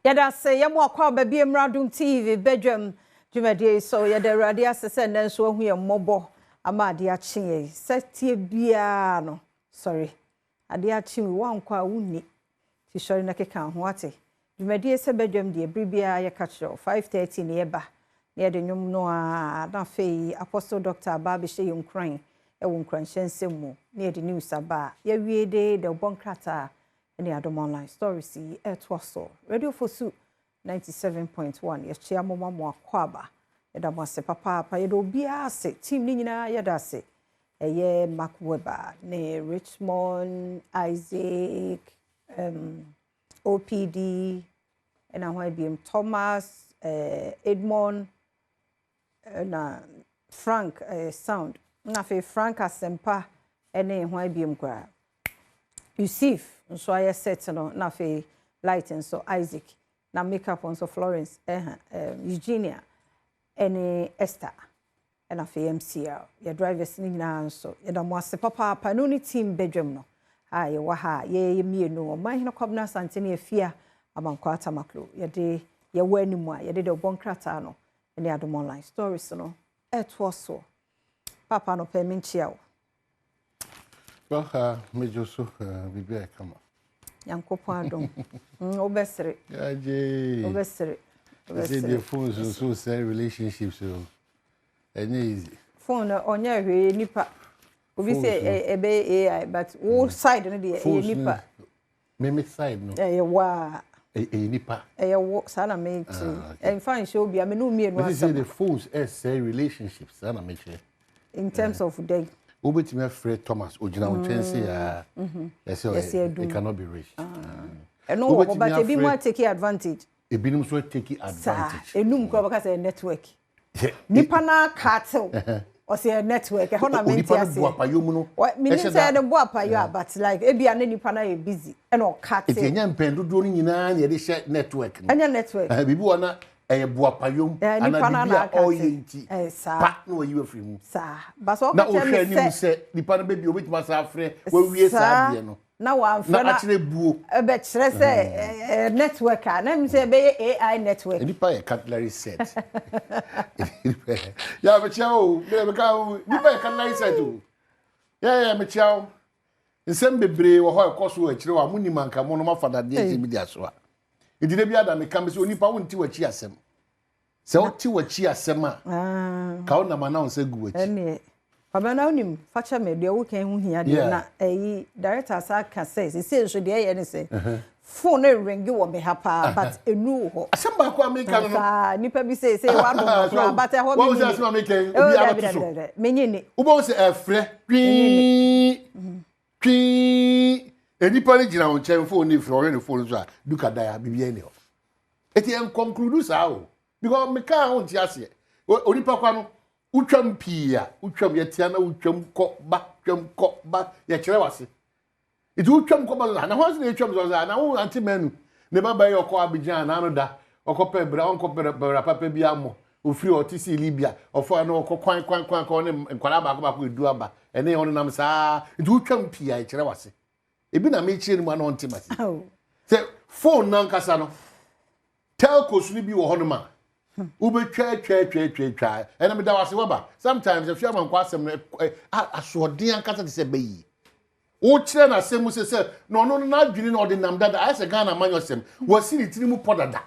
Yada say ya mo akwa ba biem Adom TV bedwam dwumade so yada radio asese na nso ahu ye mmobọ ama ade ache setie bia no sorry ade ache wankwa wuni ti sori na keka ho ate dwumade se bedwam de bribia ye catch 5:30 ne yeba ne yade nwum no a na fei apostle Dr. Babishe Yunkran ewo nkran hyensemu ne yade news aba ya wie de bonkrata any Adom online stories etwaso radio for su 97.1 yes chia mama mo akwaba yeda mo se papa yeda obia se team ni nyina yeda se eye Mark Weber ne Richmond Isaac OPD and how BM Thomas Edmond na Frank sound na fe Frank Asempa ene how BM kwa Yusuf so I set no na fe light and so Isaac na makeup on so Florence Eugenia and Esther and na fe MCL your drivers ni na so ye da mo ase papa no ni team bedroom no ha ye wa ha ye mie no man hina kwabna santene afia amankwa atamaklo ye de ye wani mu a ye de bonkrata no ne Adom online stories no etwoso papa no pe minchia wo Well, Major so Bibia come. Yankopo Adom. Obesere. Yeah, Obesere. The phones so say relationships so. Easy. Phone onya hwe nipa. Obi say ebe AI but all side no dey nipa. Me side no. Wa. Nipa. Wo sana me ti. En fan show bia me no mienu asem. Say the phones say relationships sana me che. In terms of day. Obetime Fred Thomas ojina wontense ya it cannot be reached. No, but ebi mo take advantage. Ebi so take advantage. Enum ko baka say network. Nipa na cartel or say network. E ho na menti ase. Nipa bo apayo mu no. Me say the bo apayo but like ebi ane nipa na e busy. E no cartel. E nya mpendodo ni nyina na ye de share network. Anya network. Bibi wona buapayom ana oyenti pa no yi afiri mu sa ba so na o hwe ni se nipa no bebi obetima sa afre we wie sa bie no na wa amfa na akire buo e be kire se network a na mi se be AI network nipa e cutlery set ya be chao be ka nipa e cutlery set o ya me chao nsem bebre wo ho ekoso akire wa muni manka mo no mafada de e media so a idire bi ada me kam se onipa wonti wachi asem se oti wachi asem a ka ona ma na onse gu wachi ene baba na onim facha me de wo kan hu hia de na eyi director sa ka say se so de ye ne se phone ring wo me ha pa but enu ho asem ba ko America no sa nipa bi say wa do no but ho me wo asem America obi ara to so menyini wo say efre twi enipa ni gina on chen phone ni fro ne phone so a duka da bibia ni o eti en conclude sa o because me ka ho ti ase onipa kwa no utwam pia utwam ye tia na utwam ko ba ye kire wase eti utwam ko ba na ho se utwam so na ho anti menu ne baba ye ko abijan na no da okope bra onko bra papa bi amo ofiri otisi libya ofo na okọ kwan ko ne nkwala ba ko edu aba ene ho nam sa eti utwam pia ye kire wase ebi na me chire mu na onti masi se phone na nkasa no telcos ni bi wo ho no ma ube twa ena me da wase waba sometimes if you man kwa asem asoden ankasa se bayi wo chire na asem se no na adwini na ode nam dada ase Ghana manyo asem wasi ni tiri mu podada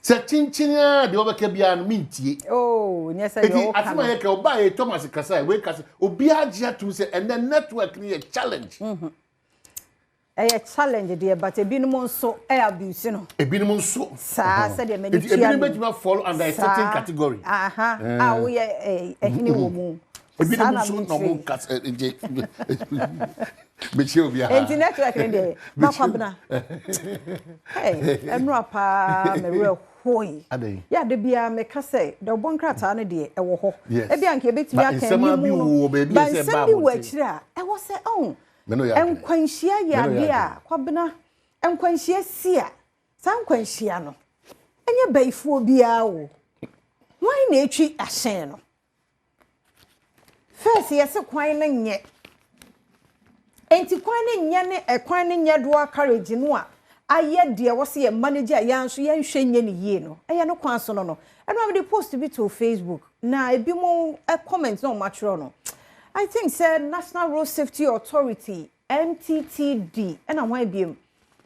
se chinchinia de obeka bia no mintie nyesa yo kan atima ye ka oba ye Thomas kasa we kasa obi agye atum se and the network ni a challenge a challenge there but ebinum nso abuse no ebinum nso sa de many tia ebinum fall under a certain category we ehini wo mu ebinum nso no mo kasa eje bechi obi ha internet work dey makwabna enro apa mewe hoi ya de bia me kase de bonkrata no de ewo ho e bia nke betimi aka ni mu ba se ba wo akira e wo se enkwanhia ya bia kwabna enkwanhia sia sankwanhia no enye baifo bia wo wan na etwi ahyen no first yes kwan na nye enti kwan ne nya ne ekwan ne nya do courage no a aye de wo se ye manager ya nso ye nhwe nye ne yie no eye no kwan so no eno am dey post bi to Facebook na ebi mo comment no matro no I think said National Road Safety Authority NTTD and why biem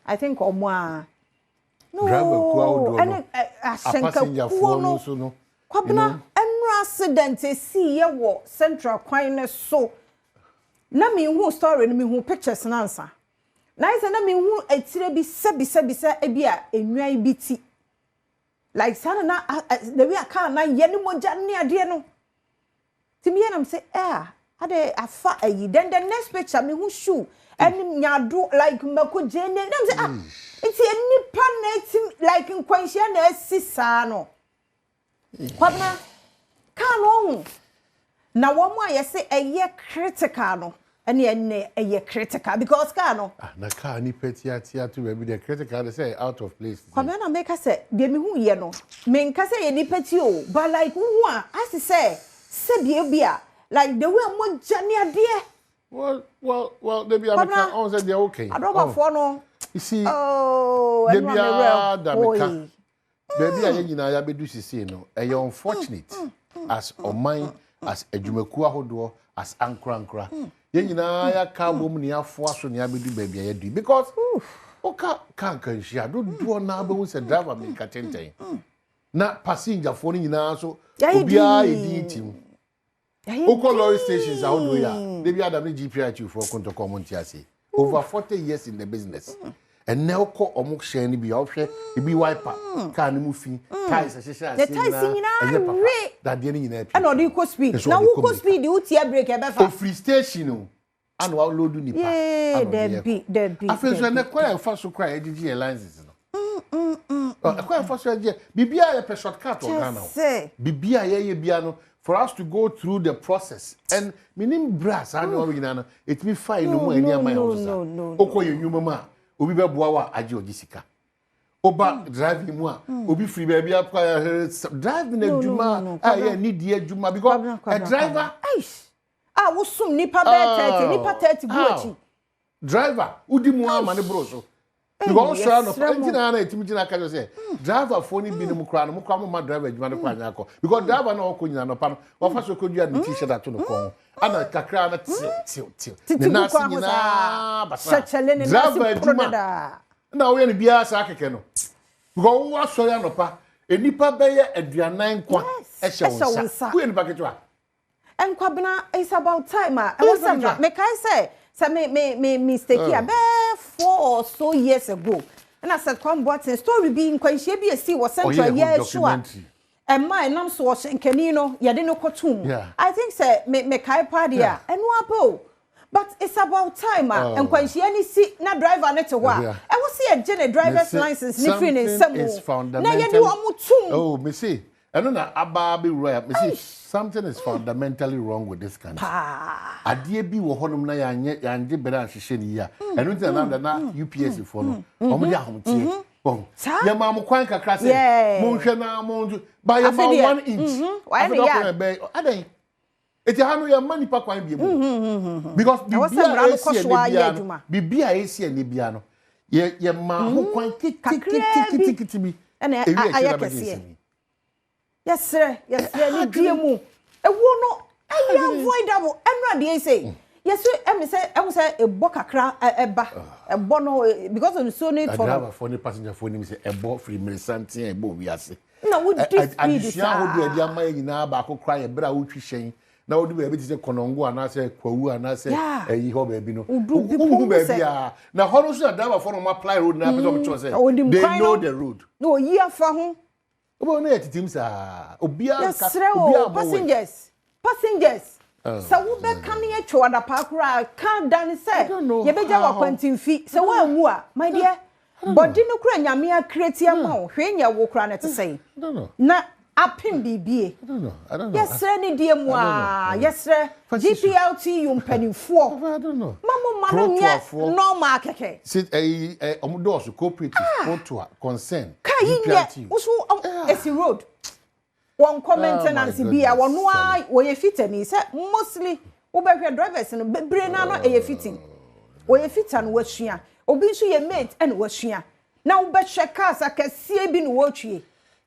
I think omo no and passenger for no so no kwabna enro accident see ye wo central kwan ne so na me hu story no me hu pictures na ansa na isa na me hu etire bi se e bia enwan bi ti like sana na the way aka na ye ni moja ni ade no timi ye nam say ade afa ayi then the next picture me hu shoe and nyado like mako jene nam say it's any planet like in kwanhia na asisa no kwabna ka no na wo mo ayese eye critical no ene eye critical because ka no na ka ni petia to be the critical they say out of place kwabna na make say de me hu ye no me nka say ye ni peti o but like hu a as say bia like the way mo jani ade well they be American on say they okay Adom for no you see they be American baby aye nyina ya bedu sisi no e unfortunate as oman as adwumaku ahodo as ankra ye nyina ya ka bom ne afo aso ne abedu baby aye du because oka kan hia do na be hu se driver me ka tenten na passenger for ni nyina so obia edintim Oko lorry stations ahodo ya they be Adom GPI for kontoko montiase over 40 years in the business and now ko omo hye ni bi ohwe ibi wiper car ni mu fi tires hye the tires nyina re that dey nyina and no dey go speed na wo go speed you tear brake e be fa free station no and wa load ni pa there be afenso na kwa e fa so kwa edigi airlines no kwa e fa so je bibia ye pe shortcut o Ghana bibia ye bia no for us to go through the process and minim brass and all we know it me fine no more any am no okoye nyuma ma obi be boa wa age ogisika oba driving mu a obi free baby akwa driving adwuma aye need die adwuma because a driver wo sum nipa be 30 nipa 30 buachi driver udi mu ama ne bro so because so no entina na etimi gina ka say driver for ni bi no mukra no mukra mo ma driver adwuma no kwa nya ko because driver na okọ nyina no pa no wo fa so ko dua ni t-shirt ato no ko ana kakra na til ne na si nyina basa driver adwuma na wo ye ni bia sa keke no because wo so ya no pa enipa be ye aduanan kwa e hye wonsa wo ye ni paketo a enkwabena is about time I was me kai say me mistake here 4 or so years ago and I said come what story being kwanhia bi esi was central year sure and my nam so was nkani no ye de no kotum I think say me kai party a eno apo but it's about time and kwanhia ni si na driver na te ho a e wo se ye gene driver's license ni free ni samu na ye di o mutum oh me see and na ababi royal me see something is fundamentally wrong with this country adie bi wo honum na yanje bere ahhehye ni ya enu nti na UPS for no omo di ahomtie bon ye ma mo kwan kakra se mo hwe na mo by about 1 inch adan eti hanu ya mani pa kwan biemu because bibia esi ni bia no ye ma ho kwan kiti bi na ayakese yes ni diemu ewo no ayi avoidable emra dey say yes em say ebo kakra eba ebo no because of so need for driver for the passenger for him say ebo free milisantin ebo wiase na wo this speed is how do e ama nyina ba akokra ye bra wo twihyen na wo do be be say konongo ana say kwawu ana say eyi ho ba bi no wo ba bi a na ho no so driver for no apply road na person cho say they know the road no yi afa ho obo na etitim sa obia passengers so wo be kan ye chwada pakura kan dan say ye beja wa kwantin fi so wa wu a my dear body no kura nyame a create am ho hwe nya wo kura na te say na apim bibie I don't know yes ni die mu a yes GPLT you mpanifo I don't know mama nye normal keke sit omudo so cooperative photo concern GPLT usu esi road one maintenance bia wono a wo ye fitani say mostly wo be hwe drivers no bebre na no e ye fitting Oye fita no wasua. Obi nso ye mate and wasua. Na wo be check asa kese bi no wotwe.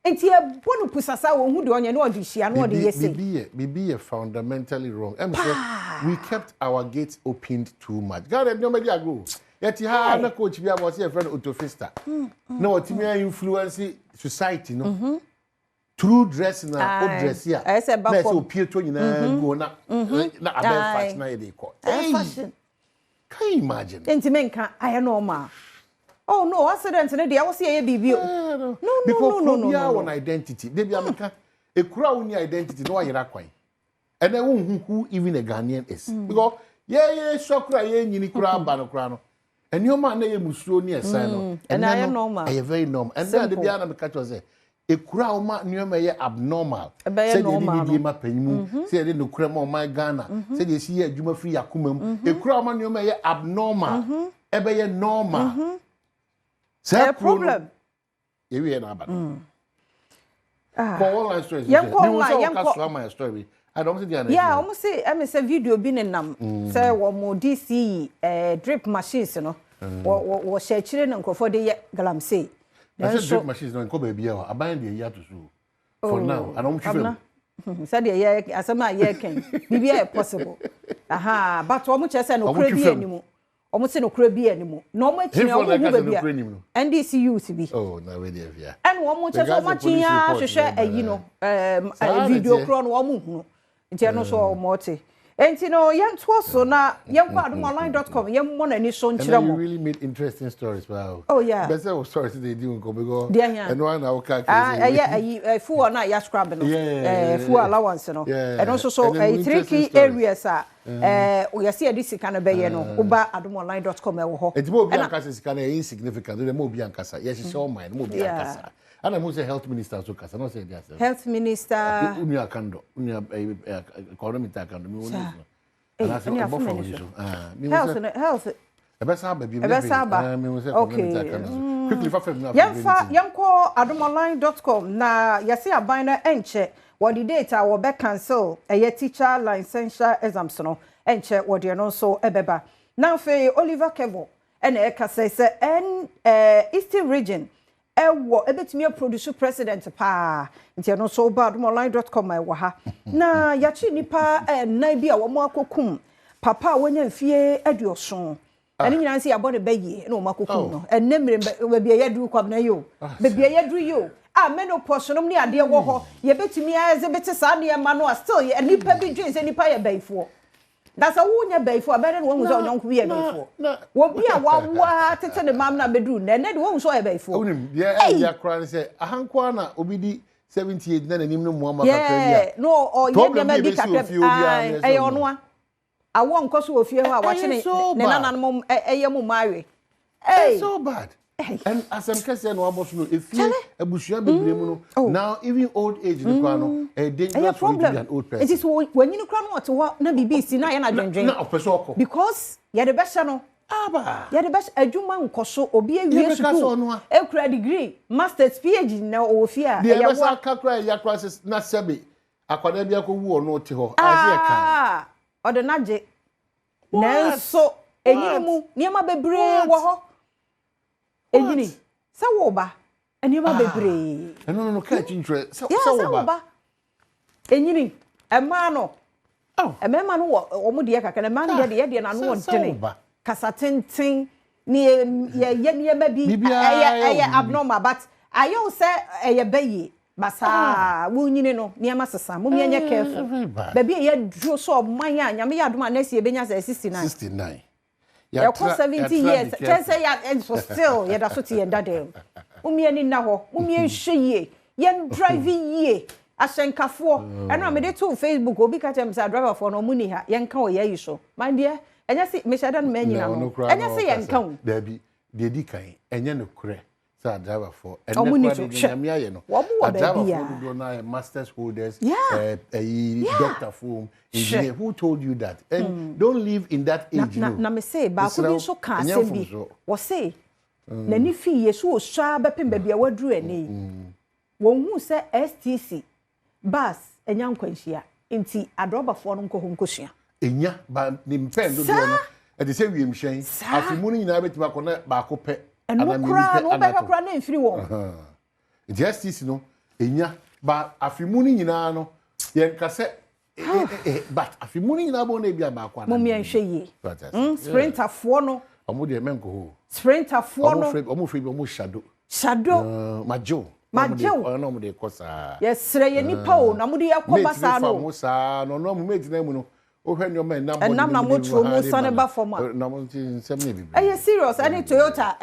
Enti e bonu pusasa wo hu de onye no odi hia no odi yese. Bibi fundamentally wrong. We kept our gates opened too much. God nobody ago. Yet ha na coach bi abo say friend autofista. Na otimi influence society no. Through dressing na old dress here. Na say opie to nyina go na abel fashion na dey call. Fashion. Can you imagine? Enti menka aya normal. Oh no, accident na dia wo say ye bibi. No. Because no one identity. They be America. A crowd ni identity no yera kwan. And then who even a Ghanaian is. Because shokra ye nyini kura ba no kura no. And your man na ye musuo ni esan no. And I am normal. I very normal. And then the be na me catch say a crowd ma nyoma ye abnormal. Say they di ma panimu. Say they no kura ma my Ghana. Say they see adwuma free akumam. A crowd ma nyoma ye abnormal. Ebe ye normal. Say problem. You hear na bad. For online stories. My story. I don't see the other. Yeah, almost say I say video bi nenam. Say wo mo DC drip machines no. Wo share chire na nkofo de galamsey. I say drip machines no nko ba bia o aban de ya to so. For now, I don't feel. Say de ye asema ye ken. Bibia possible. Aha, but wo mo chese no kura bi animu. Omo se no kura bi animu. No mo akina wo hu ba bia. NDC youth bi. Oh, na we dey here. And wo mo chese wo ma chinya hwehwe ayi no. Video kro no wo mo hu. Nti no so mo te. Enti no yento so na yenkwa adomonline.com yemmo na ni so nkyira mo. You really made interesting stories. Wow. Oh yeah. Best of stories they do go because and one na okay. Yeah, full na ya scrub no. Full allowance no. And also so 3 key areas we see this kind of be no. Uba adomonline.com e wo ho. Enti mo bi ankasa sika na insignificant. They mo bi ankasa. Yes, show mind mo bi ankasa. And I'm say health minister so kasa no say that. Health minister unia kando unia economic kando me woni no. And I say about for you. Health Ebesa baby me we say economic kando. Quickly for me yamko adomonline.com na yesi aban na enche what the data wo be cancel teacher licensure exams no enche what the no so ebeba. Now fe Oliver Kevo and e ka say Eastern region ewo ebetimi produce president pa nti no so ba adomonline.com ewo ha na yachi nipa na bi a wo mo akokum papa wonya mfie aduoso ani nyina nsi abode bayi na wo makokum no enemre ba bia yadru kwam na yo ba bia yadru yo menopause no ni ade wo ho ye betimi azebete sa ne ma no still ye nipa bi dwen se nipa ye baifo that's a wonya baifo abere no wo so onyanko bi ye baifo wo bi a wawa tete ne mam na bedru na ne de wo so ye baifo onim ya kra say ahanko na obidi 78 na nanim no muama kakra ya no o ye de ma bi kakra ay ono a awo nkoso ofie ho a wache ne nananom eye mu mawe so bad. And as I'm saying, no about no. If you abusua bebre mu no, now even old age no kwa no, dangerous for you to be an old person. It is when you kwa no to what na BBC na ye na dwendwen. Na opeso okọ. Because ye the best no. Aba. Ye the best adwuma nkoso obi awie school. Ekura degree, master's PhD na ofia. Ye be sa kakra ya crisis na sebe. Akwada bia ko wu ono te ho. Azie kan. Odo naje. Nanso enyinimu niema bebre wo ho. Enyini sa wo ba enioma bebre no catch interest sa wo ba enyini ema no emema no wo mo de kaka na ma de na no won kasa tenten ni ye ma bi eye abnormal but ayo say eye bayi basa wo nyini no niema sesa mo me careful baby ye dro so man anya me yadoma na sie benya 69 ya ko 70 years can say ya and so still ya da so ti yenda dem umie ni na ho umie hwe ye ye drive ye asenkafo eno me de to Facebook obi ka chem say driver for no muni ha ye nka o ye yi so man dia enya se me shada no manyina no enya se ye nka o da bi de di kan enya no kure say driver for enya kwa de nyamia ye no driver for do na masters holders doctor form engineer who told you that and don't live in that age na me say ba ko bi so ka se bi wo say na ni fi yesu o sha ba pem ba bia waduru ani wo hu se STC bus enya nkwanhia nti adroba fo no nko ho nkosua enya ba ni mpendo do no they say we mhyen afimu ni nyina betima akona ba ko pe eno kra no be kra na mfiri wo justice no enya ba afimu ni nyina no yen ka se but afimu ni nyina bo na bia ba kwa na mo me nhwe yi sprinter fo no omo de menko ho sprinter fo no omo free omo shadow majo no mo de kosa yes re nipa o na mo de yakoba sa no mo sa no no mo metina mu no o hwe nyoma enam na mo tro mo sane ba form na mo nsem ne bibi serious any Toyota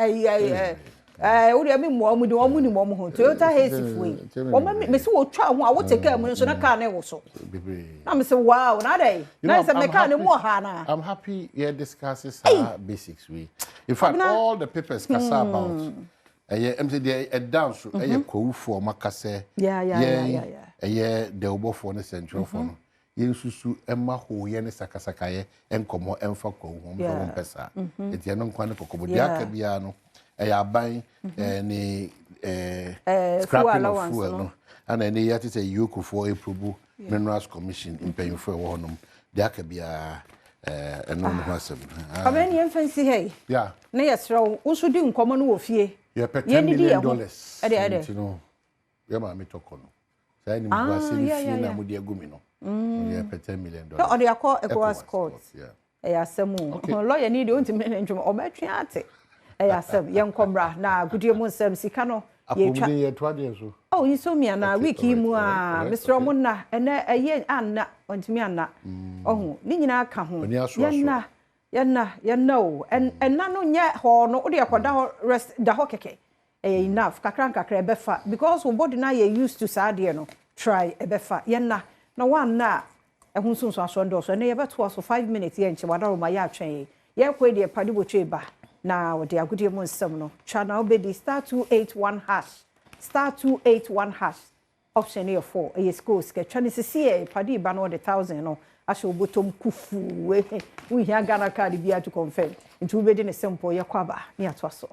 o de me mo mu de o mu ni mo ho Toyota Hasefui o me se wo twa ho a wo take am so na car na wo so na me se wow na dey na se me car na mo ha na I'm happy here discusses basics we in fact all the papers kasa about MC the dance kwufo makase the obofo ne central for no yensusu emma ho ye ne sakasaka ye enkomo emfa kwa ho mbo mpesa etie no nkwa ne kokobodi aka bia no aban ni scrapping of fuel no and then you have to say you for a probu minerals commission in paying for one de aka bia eno no asem abeni emfansi hey yeah na yesro wo so di nkomo no wo fie yeah $10 million ede no ya ma metoko no sai ni mwa se na mudi agumi no yeah $10 million no ode akọ ECOWAS court yeah asemu lawyer need o ntime na ntwom o matwe ate asem yenkombra na gudie mu nsem sika no ye twa ye twa de so oh yiso mi na week mu a Mr. Omuna ene eye anna ontimi anna ohu ni nyina aka ho yenna o enna no nye ho no ode akoda ho rest da ho keke enough kakra ebefa because wo body na ye used to sadie no try ebefa yenna na one na ehun sunso aso ndo so ne ye beto so 5 minutes ye nche wadaro ma ya atwen ye kwe de padi bo twe ba na wode agudie mu nsem no channel obedi *281# *281# option here 4 e schools ke twani sisi padi ba no de 1000 no asho botom kufu we hia Ghana card bia to confirm nti obedi ne simple ye kwaba ni atwa so